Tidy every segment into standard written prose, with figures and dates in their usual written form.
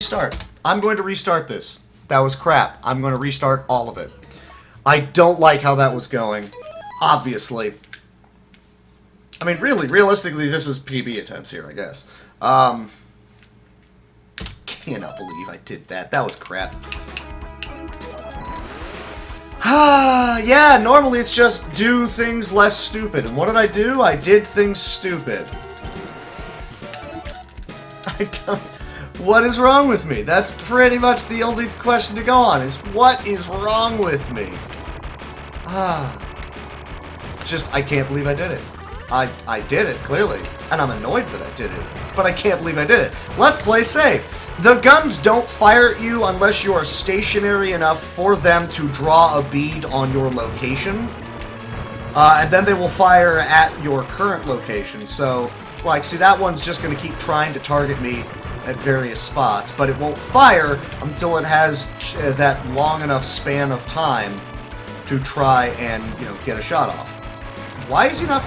restart. I'm going to restart this. That was crap. I'm going to restart all of it. I don't like how that was going. Obviously. I mean, really, realistically, this is PB attempts here, I guess. Cannot believe I did that. That was crap. Yeah, normally it's just do things less stupid. And what did I do? I did things stupid. I don't... What is wrong with me? That's pretty much the only question to go on, is what is wrong with me? Just, I can't believe I did it. I did it, clearly. And I'm annoyed that I did it. But I can't believe I did it. Let's play safe. The guns don't fire at you unless you are stationary enough for them to draw a bead on your location. And then they will fire at your current location. So, like, see, that one's just going to keep trying to target me at various spots. But it won't fire until it has that long enough span of time to try and, you know, get a shot off. Why is he not...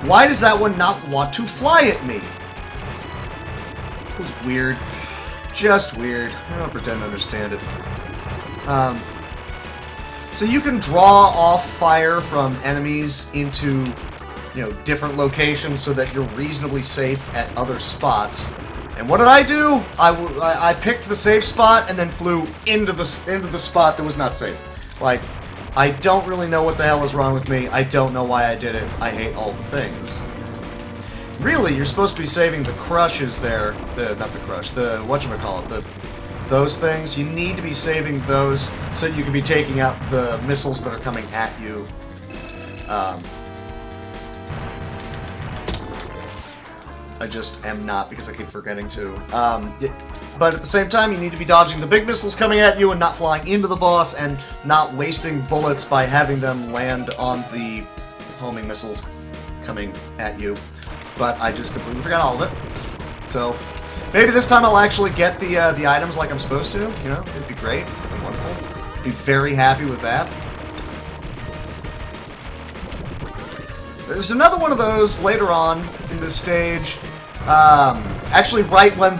Why does that one not want to fly at me? It was weird. Just weird. I don't pretend to understand it. So you can draw off fire from enemies into, you know, different locations so that you're reasonably safe at other spots. And what did I do? I picked the safe spot and then flew into the spot that was not safe. Like, I don't really know what the hell is wrong with me. I don't know why I did it. I hate all the things. Really, you're supposed to be saving the crushes there. Not the crush, the whatchamacallit, those things. You need to be saving those so you can be taking out the missiles that are coming at you. I just am not, because I keep forgetting to. But at the same time, you need to be dodging the big missiles coming at you and not flying into the boss and not wasting bullets by having them land on the homing missiles coming at you. But I just completely forgot all of it. So maybe this time I'll actually get the items like I'm supposed to. You know, it'd be great. It'd be wonderful. Be very happy with that. There's another one of those later on in this stage. Actually, right when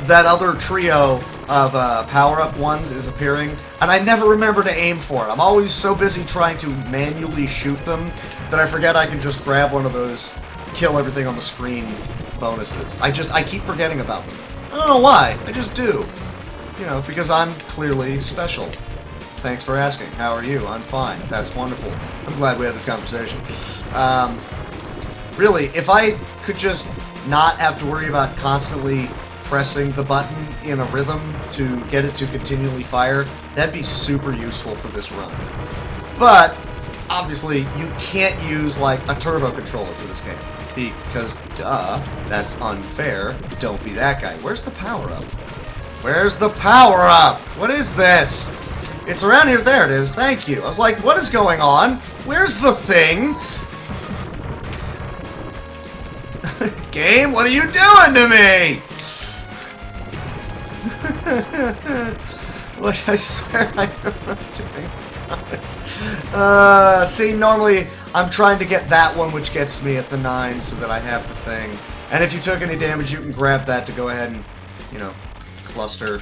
that other trio of power-up ones is appearing, and I never remember to aim for it. I'm always so busy trying to manually shoot them that I forget I can just grab one of those kill everything on the screen bonuses. I keep forgetting about them. I don't know why. I just do. You know, because I'm clearly special. Thanks for asking. How are you? I'm fine. That's wonderful. I'm glad we had this conversation. Really, if I could just not have to worry about constantly pressing the button in a rhythm to get it to continually fire, that'd be super useful for this run. But, obviously, you can't use, like, a turbo controller for this game. Because, duh, that's unfair. Don't be that guy. Where's the power-up? Where's the power-up? What is this? It's around here. There it is. Thank you. I was like, what is going on? Where's the thing? Game, what are you doing to me? Look, I swear I know what I'm doing. I promise. See, normally I'm trying to get that one, which gets me at the 9 so that I have the thing. And if you took any damage, you can grab that to go ahead and, you know, cluster.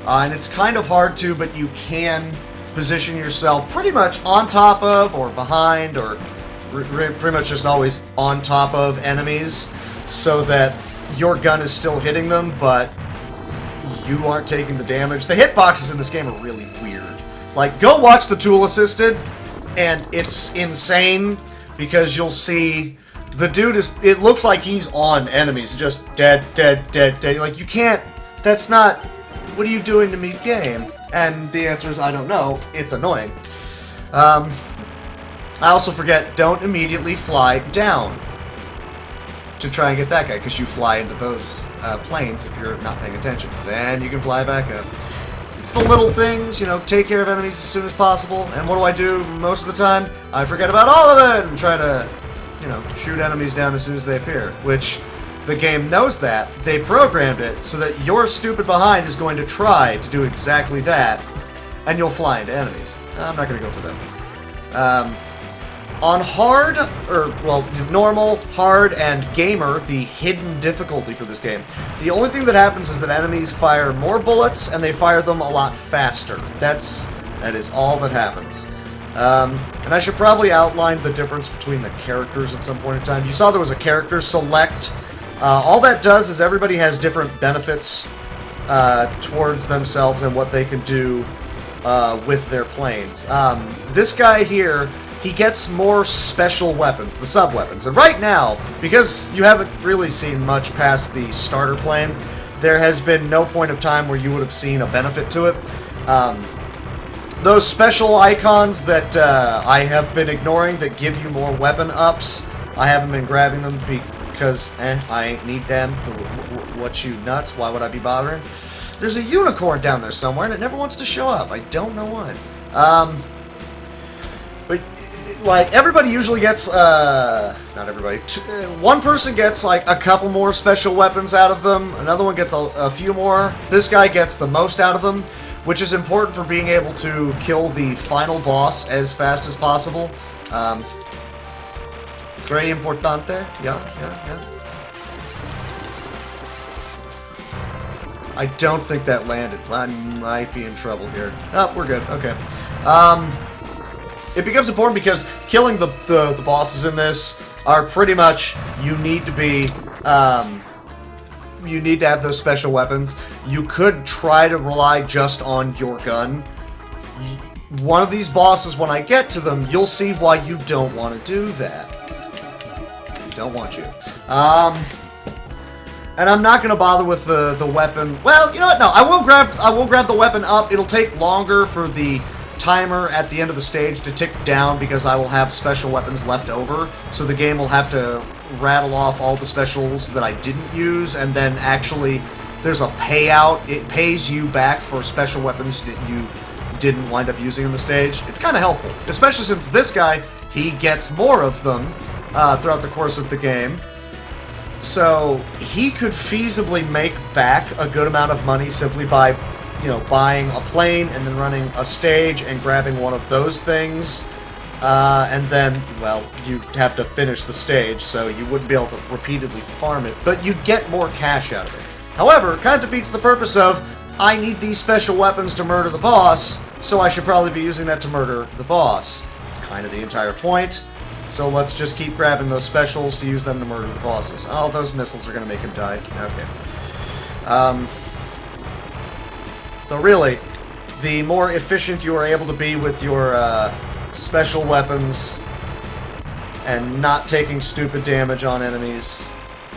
And it's kind of hard to, but you can position yourself pretty much on top of or behind or pretty much just always on top of enemies so that your gun is still hitting them, but you aren't taking the damage. The hitboxes in this game are really weird. Like, go watch the Tool Assisted, and it's insane because you'll see the dude is, it looks like he's on enemies, just dead, dead, dead, dead. Like, you can't, that's not, what are you doing to me, game? And the answer is, I don't know. It's annoying. I also forget, don't immediately fly down to try and get that guy, because you fly into those planes if you're not paying attention. Then you can fly back up. It's the little things, you know, take care of enemies as soon as possible. And what do I do most of the time? I forget about all of it and try to, you know, shoot enemies down as soon as they appear, which the game knows that. They programmed it so that your stupid behind is going to try to do exactly that, and you'll fly into enemies. I'm not going to go for them. On hard, or, well, normal, hard, and gamer, the hidden difficulty for this game, the only thing that happens is that enemies fire more bullets, and they fire them a lot faster. That is all that happens. And I should probably outline the difference between the characters at some point in time. You saw there was a character select. All that does is everybody has different benefits towards themselves and what they can do with their planes. This guy here, he gets more special weapons, the sub-weapons. And right now, because you haven't really seen much past the starter plane, there has been no point of time where you would have seen a benefit to it. Those special icons that I have been ignoring that give you more weapon ups, I haven't been grabbing them because, I ain't need them. What, you nuts? Why would I be bothering? There's a unicorn down there somewhere, and it never wants to show up. I don't know why. But, like, everybody usually gets, not everybody, one person gets, like, a couple more special weapons out of them, another one gets a few more. This guy gets the most out of them, which is important for being able to kill the final boss as fast as possible. Very importante. Yeah. I don't think that landed. I might be in trouble here. Oh, we're good. Okay. It becomes important because killing the bosses in this are pretty much, you need to be, you need to have those special weapons. You could try to rely just on your gun. One of these bosses, when I get to them, you'll see why you don't want to do that. Don't want you. And I'm not gonna bother with the weapon. Well, you know what? No, I will grab the weapon up. It'll take longer for the timer at the end of the stage to tick down because I will have special weapons left over. So the game will have to rattle off all the specials that I didn't use, and then actually there's a payout. It pays you back for special weapons that you didn't wind up using in the stage. It's kind of helpful, especially since this guy, he gets more of them throughout the course of the game. So he could feasibly make back a good amount of money simply by, you know, buying a plane and then running a stage and grabbing one of those things. And then, well, you'd have to finish the stage, so you wouldn't be able to repeatedly farm it, but you'd get more cash out of it. However, it kind of defeats the purpose of, I need these special weapons to murder the boss, so I should probably be using that to murder the boss. It's kind of the entire point. So let's just keep grabbing those specials to use them to murder the bosses. Oh, those missiles are going to make him die. Okay. So really, the more efficient you are able to be with your special weapons and not taking stupid damage on enemies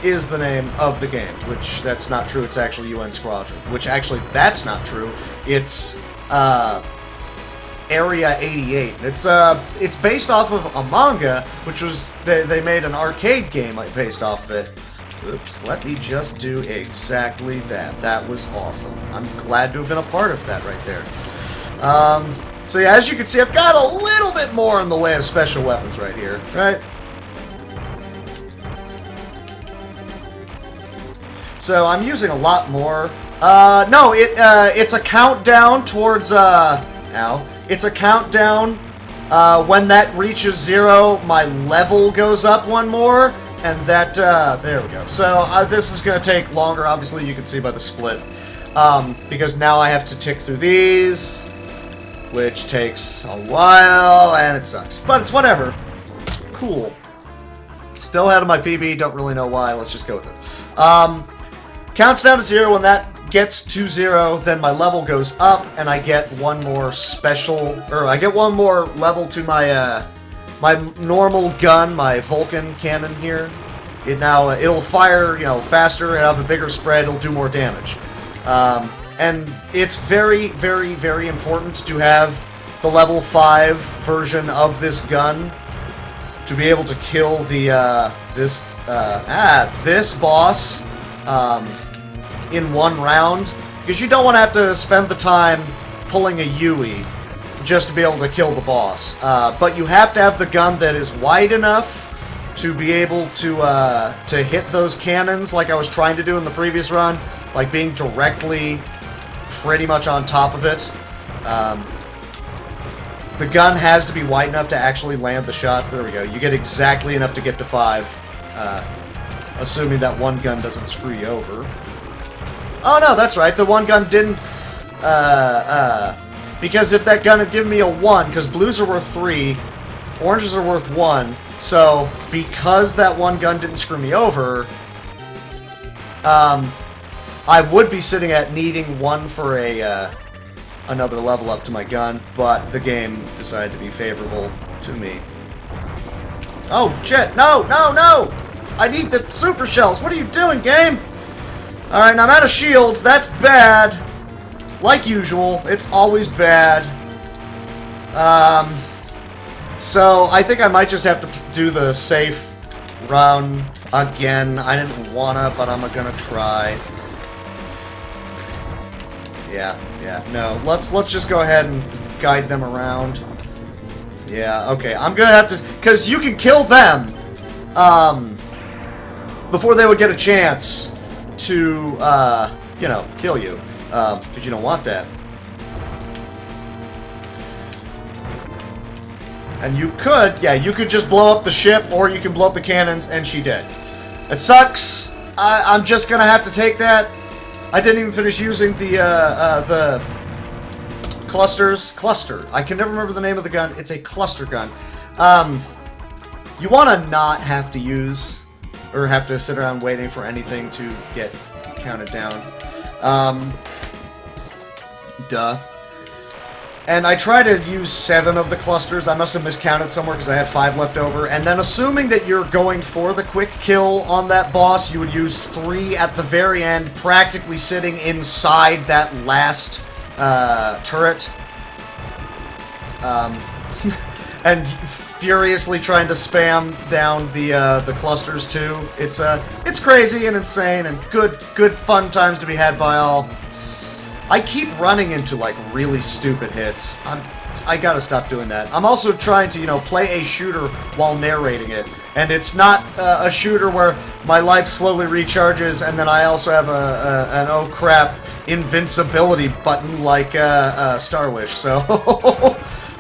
is the name of the game. Which, that's not true. It's actually UN Squadron. Which, actually, that's not true. It's Area 88. It's based off of a manga, which was, they made an arcade game based off of it. Oops, let me just do exactly that. That was awesome. I'm glad to have been a part of that right there. So yeah, as you can see, I've got a little bit more in the way of special weapons right here, right? So I'm using a lot more. No, it's a countdown towards, ow. It's a countdown. When that reaches 0, my level goes up one more, and that, there we go. So, this is going to take longer, obviously, you can see by the split. Because now I have to tick through these, which takes a while, and it sucks. But it's whatever. Cool. Still ahead of my PB, don't really know why, let's just go with it. Counts down to 0. When that gets to 0, then my level goes up, and I get one more special, or I get one more level to my my normal gun, my Vulcan cannon here. It'll fire, you know, faster, it'll have a bigger spread, it'll do more damage. And it's very, very, very important to have the level 5 version of this gun to be able to kill the this boss in one round, because you don't want to have to spend the time pulling a Yui just to be able to kill the boss. But you have to have the gun that is wide enough to be able to hit those cannons like I was trying to do in the previous run, like being directly pretty much on top of it. The gun has to be wide enough to actually land the shots. There we go. You get exactly enough to get to 5. Assuming that one gun doesn't screw you over. Oh no, that's right. The one gun didn't... because if that gun had given me a 1, because blues are worth 3, oranges are worth 1, so because that one gun didn't screw me over, I would be sitting at needing 1 for a, another level up to my gun, but the game decided to be favorable to me. Oh, shit! No! No! No! I need the super shells! What are you doing, game? Alright, now I'm out of shields. That's bad. Like usual, it's always bad. So I think I might just have to do the safe run again. I didn't wanna, but I'm gonna try. Yeah, no. Let's just go ahead and guide them around. Yeah, okay. I'm gonna have to, because you can kill them before they would get a chance to you know, kill you. Because you don't want that. And you could, yeah, you could just blow up the ship, or you can blow up the cannons, and she did. It sucks. I'm just gonna have to take that. I didn't even finish using the clusters. Cluster. I can never remember the name of the gun. It's a cluster gun. You want to not have to use, or have to sit around waiting for anything to get counted down. Duh. And I try to use 7 of the clusters. I must have miscounted somewhere because I had 5 left over. And then assuming that you're going for the quick kill on that boss, you would use 3 at the very end, practically sitting inside that last turret. And furiously trying to spam down the clusters too. It's crazy and insane and good fun times to be had by all. I keep running into, like, really stupid hits. I gotta stop doing that. I'm also trying to, you know, play a shooter while narrating it. And it's not a shooter where my life slowly recharges and then I also have an oh crap invincibility button like Star Wish. So,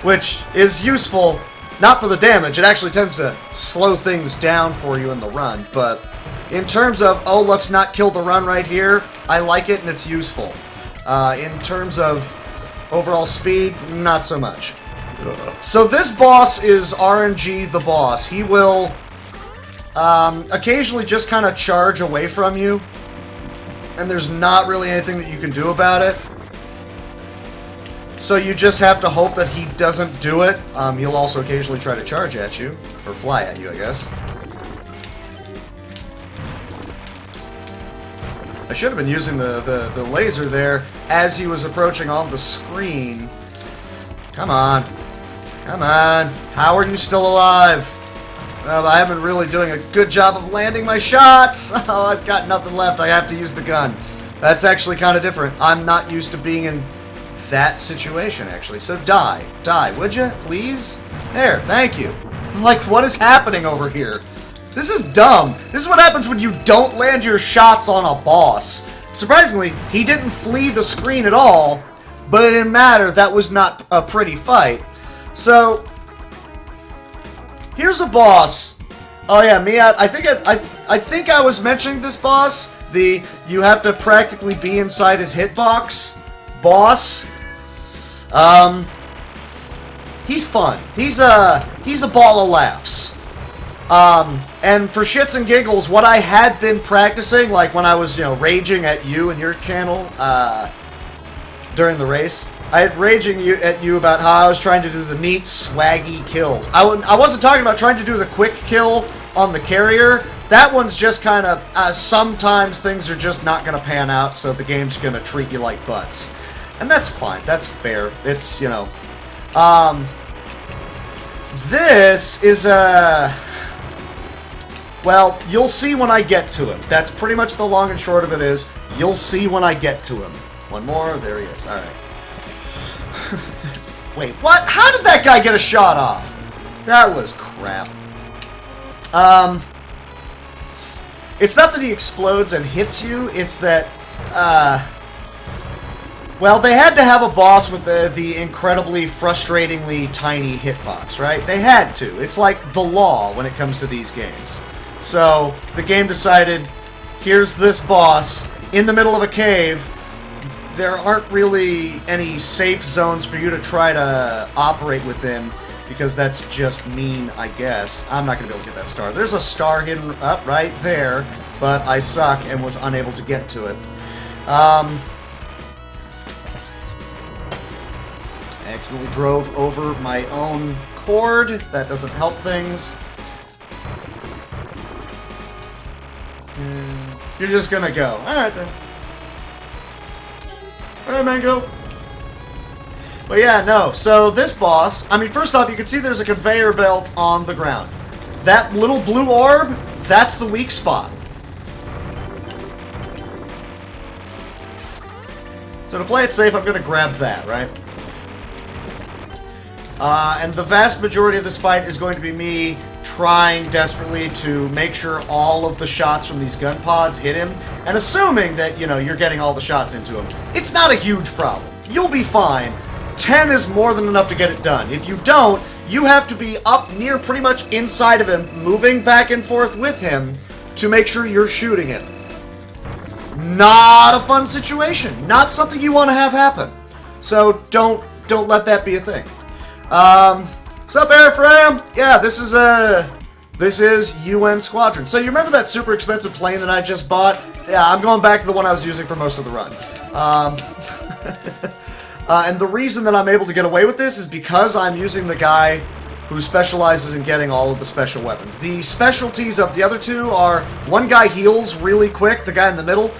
which is useful, not for the damage. It actually tends to slow things down for you in the run. But in terms of, oh, let's not kill the run right here, I like it and it's useful. In terms of overall speed, not so much. So this boss is RNG the boss. He will occasionally just kind of charge away from you, and there's not really anything that you can do about it. So you just have to hope that he doesn't do it. He'll also occasionally try to charge at you, or fly at you, I guess. I should have been using the laser there as he was approaching on the screen. Come on. Come on. How are you still alive? I haven't really doing a good job of landing my shots. Oh, I've got nothing left. I have to use the gun. That's actually kind of different. I'm not used to being in that situation, actually. So die. Die, would you? Please? There, thank you. I'm like, what is happening over here? This is dumb. This is what happens when you don't land your shots on a boss. Surprisingly, he didn't flee the screen at all, but it didn't matter. That was not a pretty fight. So, here's a boss. Oh yeah, I think I was mentioning this boss. You have to practically be inside his hitbox boss. He's fun. He's a ball of laughs. And for shits and giggles, what I had been practicing, like when I was, you know, raging at you and your channel, during the race, I had raging at you about how I was trying to do the neat, swaggy kills. I wasn't talking about trying to do the quick kill on the carrier. That one's just kind of, sometimes things are just not going to pan out, so the game's going to treat you like butts. And that's fine. That's fair. It's, you know, this is a... Well, you'll see when I get to him. That's pretty much the long and short of it is, you'll see when I get to him. One more, there he is. Alright. Wait, what? How did that guy get a shot off? That was crap. It's not that he explodes and hits you, it's that, Well, they had to have a boss with the incredibly, frustratingly tiny hitbox, right? They had to. It's like the law when it comes to these games. So, the game decided, here's this boss in the middle of a cave. There aren't really any safe zones for you to try to operate within, because that's just mean, I guess. I'm not going to be able to get that star. There's a star hidden up right there, but I suck and was unable to get to it. I accidentally drove over my own cord. That doesn't help things. You're just gonna go. Alright then. Alright, man, go. But yeah, no. So this boss, I mean, first off, you can see there's a conveyor belt on the ground. That little blue orb, that's the weak spot. So to play it safe, I'm gonna grab that, right? And the vast majority of this fight is going to be me trying desperately to make sure all of the shots from these gun pods hit him, and assuming that, you know, you're getting all the shots into him. It's not a huge problem. You'll be fine. 10 is more than enough to get it done. If you don't, you have to be up near pretty much inside of him, moving back and forth with him to make sure you're shooting him. Not a fun situation. Not something you want to have happen. So don't let that be a thing. What's up, Airframe? Yeah, this is UN Squadron. So you remember that super expensive plane that I just bought? Yeah, I'm going back to the one I was using for most of the run. And the reason that I'm able to get away with this is because I'm using the guy who specializes in getting all of the special weapons. The specialties of the other two are, one guy heals really quick, the guy in the middle,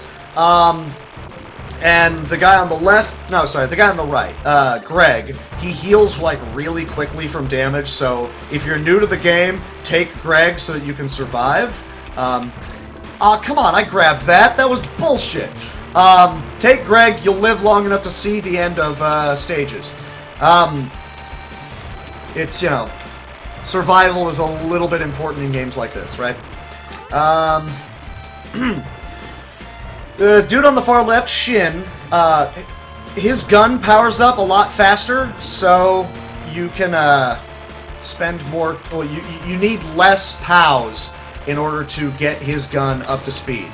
and the guy on the left, no, sorry, the guy on the right, Greg, he heals, like, really quickly from damage, so if you're new to the game, take Greg so that you can survive. Come on, I grabbed that. That was bullshit. Take Greg, you'll live long enough to see the end of, stages. It's, you know, survival is a little bit important in games like this, right? The dude on the far left, Shin, his gun powers up a lot faster, so you can spend more. Well, you need less POWs in order to get his gun up to speed.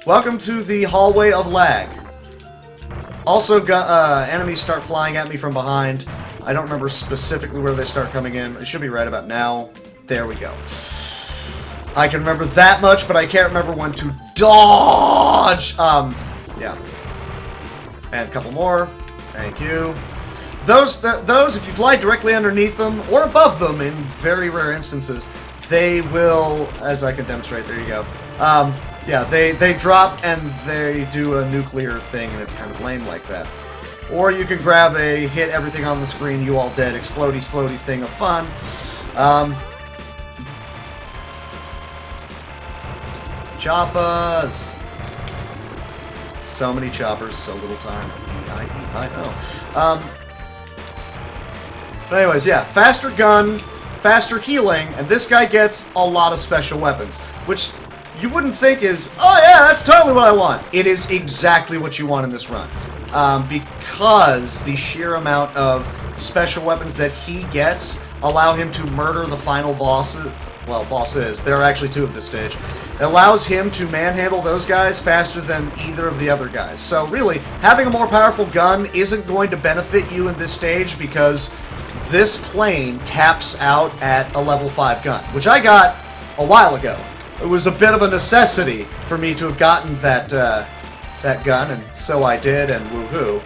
Welcome to the hallway of lag. Also, enemies start flying at me from behind. I don't remember specifically where they start coming in. It should be right about now. There we go. I can remember that much, but I can't remember when to dodge. Yeah. And a couple more. Thank you. Those, if you fly directly underneath them, or above them in very rare instances, they will, as I can demonstrate, there you go. Yeah, they drop and they do a nuclear thing, and it's kind of lame like that. Or you can grab a hit everything on the screen, you all dead, explodey thing of fun. Choppers! So many choppers, so little time. E-I-E-I-O. But anyways, yeah, faster gun, faster healing, and this guy gets a lot of special weapons, which you wouldn't think is, oh yeah, that's totally what I want. It is exactly what you want in this run. Because the sheer amount of special weapons that he gets allow him to murder the final bosses. Well, bosses. There are actually two at this stage. It allows him to manhandle those guys faster than either of the other guys. So really, having a more powerful gun isn't going to benefit you in this stage because this plane caps out at a level 5 gun, which I got a while ago. It was a bit of a necessity for me to have gotten that that gun, and so I did, and woohoo.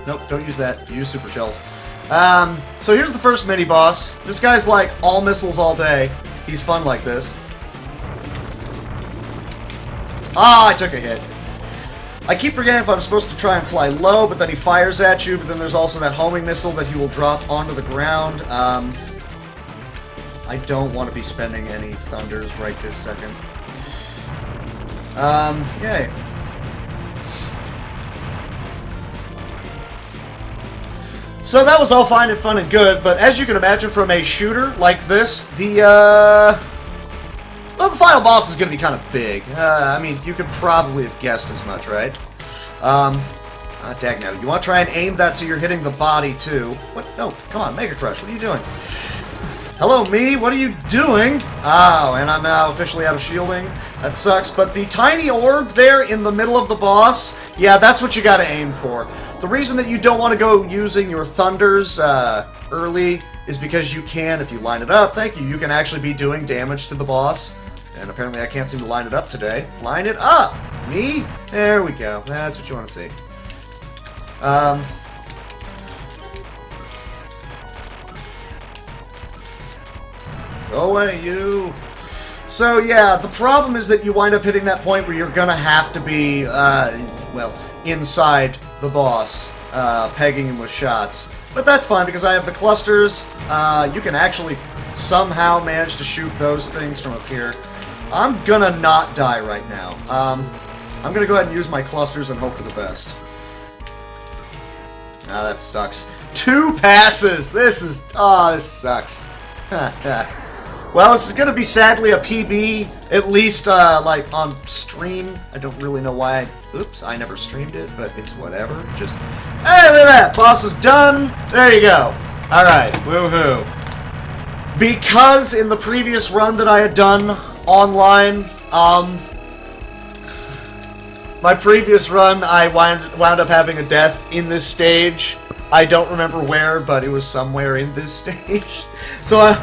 Nope, don't use that. Use super shells. So here's the first mini-boss. This guy's like all missiles all day. He's fun like this. Ah, I took a hit. I keep forgetting if I'm supposed to try and fly low, but then he fires at you, but then there's also that homing missile that he will drop onto the ground. I don't want to be spending any thunders right this second. Yay. So that was all fine and fun and good, but as you can imagine from a shooter like this, the Well, the final boss is going to be kind of big. I mean, you could probably have guessed as much, right? Dagnabbit. You want to try and aim that so you're hitting the body, too. What? No, come on, Mega Crush, what are you doing? Hello, me, what are you doing? Oh, and I'm now officially out of shielding. That sucks, but the tiny orb there in the middle of the boss, yeah, that's what you got to aim for. The reason that you don't want to go using your thunders early is because you can, if you line it up, thank you, you can actually be doing damage to the boss. And apparently I can't seem to line it up today. Line it up! Me? There we go. That's what you want to see. Go away, you! So yeah, the problem is that you wind up hitting that point where you're gonna have to be, well, inside the boss, pegging him with shots. But that's fine, because I have the clusters. You can actually somehow manage to shoot those things from up here. I'm gonna not die right now. I'm gonna go ahead and use my clusters and hope for the best. Ah, that sucks. 2 passes! This is... oh, this sucks. Well, this is gonna be sadly a PB, at least, like, on stream. I don't really know why oops, I never streamed it, but it's whatever. Just... hey, look at that! Boss is done! There you go! Alright, woohoo. Because in the previous run that I had done online, my previous run, I wound up having a death in this stage. I don't remember where, but it was somewhere in this stage. So,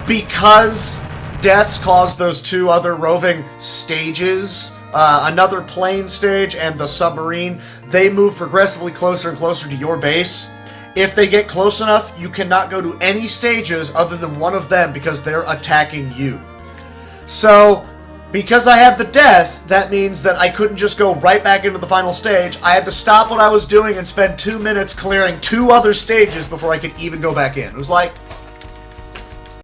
because deaths caused those 2 other roving stages, another plane stage and the submarine, they move progressively closer and closer to your base. If they get close enough, you cannot go to any stages other than one of them because they're attacking you. So, because I had the death, that means that I couldn't just go right back into the final stage. I had to stop what I was doing and spend 2 minutes clearing 2 other stages before I could even go back in. It was like,